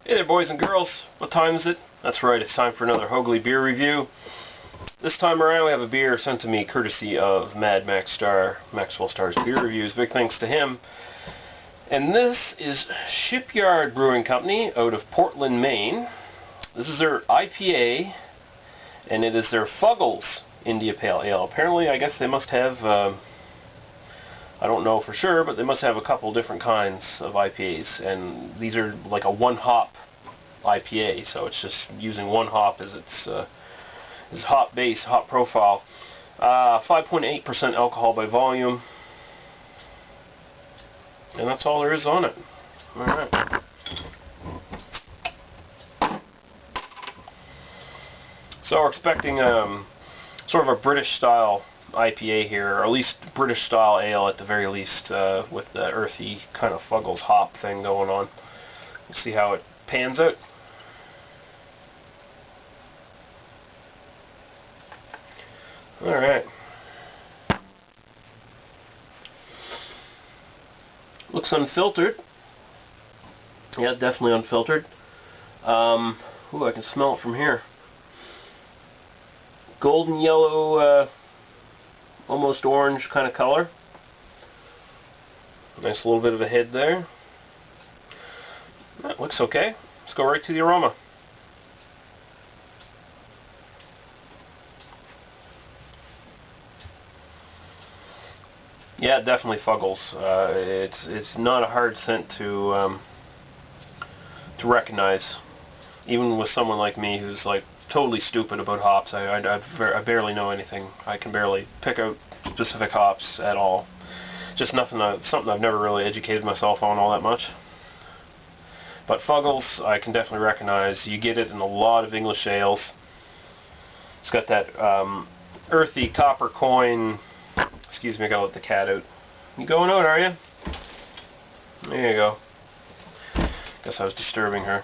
Hey there, boys and girls. What time is it? That's right, it's time for another Hougly beer review. This time around we have a beer sent to me courtesy of Mad Max Star, Maxwell Star's Beer Reviews. Big thanks to him. And this is Shipyard Brewing Company out of Portland, Maine. This is their IPA, and it is their Fuggles India Pale Ale. Apparently, I guess they must have, I don't know for sure, but they must have a couple different kinds of IPAs, and these are like a one-hop IPA, so it's just using one hop as its hop base, hop profile. 5.8% alcohol by volume, and that's all there is on it. Alright. So we're expecting sort of a British style IPA here, or at least British style ale at the very least, with the earthy kind of Fuggles hop thing going on. We'll see how it pans out. Alright. Looks unfiltered. Yeah, definitely unfiltered. Ooh, I can smell it from here. Golden yellow, almost orange kind of color. Nice little bit of a head there. That looks okay. Let's go right to the aroma. Yeah, definitely Fuggles. It's not a hard scent to recognize, even with someone like me who's like totally stupid about hops. I barely know anything. I can barely pick out specific hops at all. Just something I've never really educated myself on all that much. But Fuggles, I can definitely recognize. You get it in a lot of English ales. It's got that earthy copper coin. Excuse me, I gotta let the cat out. You going out, are you? There you go. Guess I was disturbing her.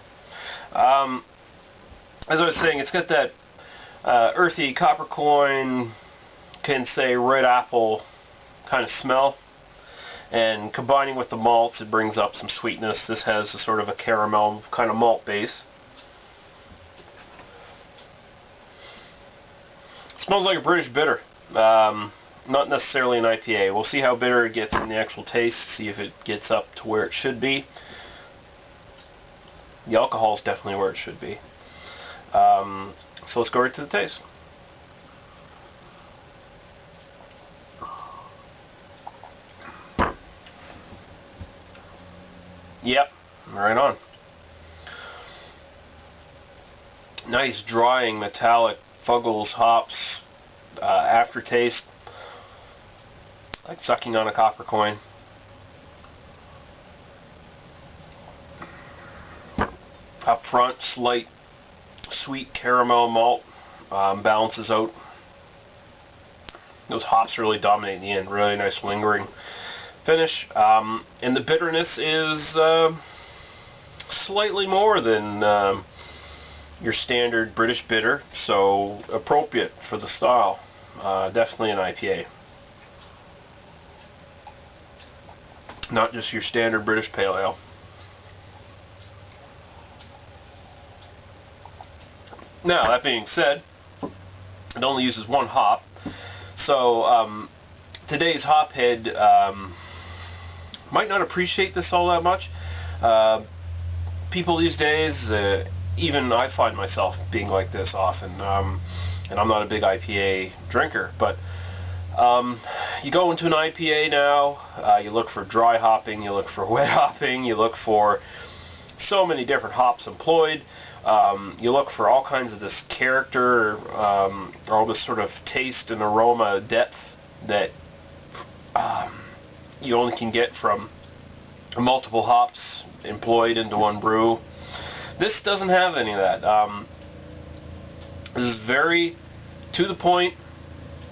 As I was saying, it's got that earthy copper coin, can say red apple kind of smell, and combining with the malts, it brings up some sweetness. This has a sort of a caramel kind of malt base. It smells like a British bitter. Not necessarily an IPA. We'll see how bitter it gets in the actual taste, see if it gets up to where it should be. The alcohol is definitely where it should be. So let's go right to the taste. Yep, right on. Nice drying metallic Fuggles hops aftertaste, like sucking on a copper coin. Up front, slight sweet caramel malt balances out. Those hops really dominate in the end. Really nice lingering finish. And the bitterness is slightly more than your standard British bitter, so appropriate for the style. Definitely an IPA. Not just your standard British pale ale. Now, that being said, it only uses one hop, so today's hop head might not appreciate this all that much. People these days, even I find myself being like this often, and I'm not a big IPA drinker, but you go into an IPA now, you look for dry hopping, you look for wet hopping, you look for so many different hops employed. You look for all kinds of this character, all this sort of taste and aroma depth that you only can get from multiple hops employed into one brew. This doesn't have any of that. This is very to the point,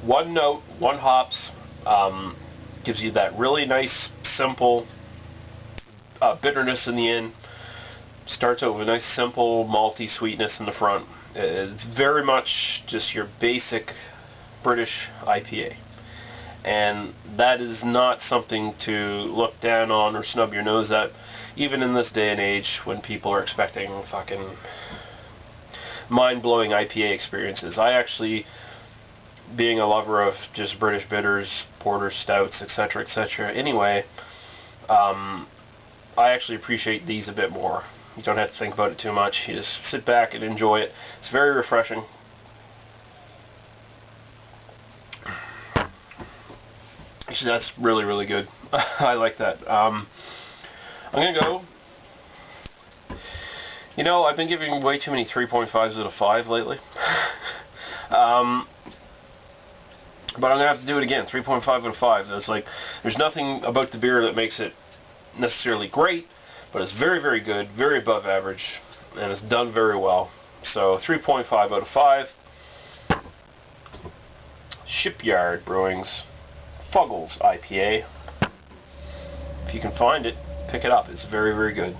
one note, one hops, gives you that really nice, simple bitterness in the end. Starts out with a nice, simple, malty sweetness in the front. It's very much just your basic British IPA. And that is not something to look down on or snub your nose at. even in this day and age when people are expecting fucking mind-blowing IPA experiences. I actually, being a lover of just British bitters, porters, stouts, etc., anyway, I actually appreciate these a bit more. You don't have to think about it too much. You just sit back and enjoy it. It's very refreshing. Actually, that's really, really good. I like that. I'm going to go... You know, I've been giving way too many 3.5s out of 5 lately. But I'm going to have to do it again. 3.5 out of 5. That's like, there's nothing about the beer that makes it necessarily great, but it's very, very good, very above average, and it's done very well. So 3.5 out of 5. Shipyard Brewing's Hougly IPA. If you can find it, pick it up. It's very, very good.